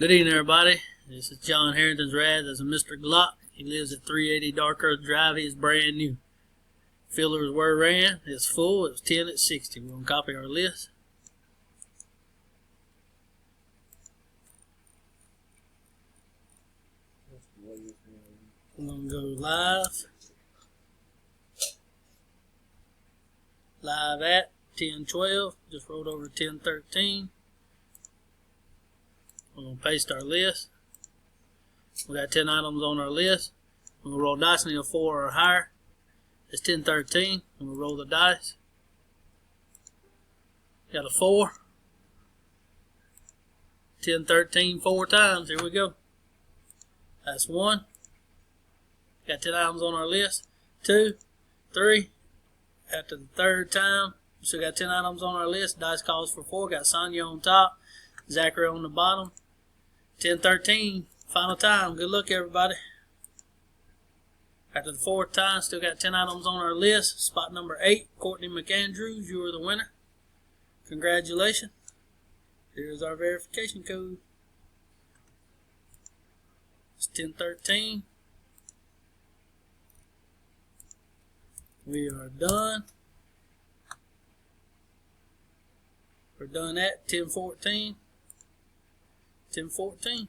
Good evening, everybody. This is John Harrington's Rad. That's a Mr. Glock. He lives at 380 Dark Earth Drive. He's brand new. Fillers were ran. It's full. It was 10 at 60. We're going to copy our list. I'm going to go live. Live at 10:12. Just rolled over 10:13. We're going to paste our list. We got 10 items on our list. We're going to roll dice, need a 4 or higher. It's 10:13. I'm going to roll the dice. Got a 4. 10:13 4 times. Here we go. That's 1. Got 10 items on our list. 2, 3. After the third time, we still got 10 items on our list. Dice calls for 4. Got Sonya on top. Zachary on the bottom. 10:13. Final time. Good luck, everybody. After the 4th time, still got 10 items on our list. Spot number 8, Courtney McAndrews. You are the winner. Congratulations. Here's our verification code. It's 10:13. We are done. We're done at 10:14. 10:14.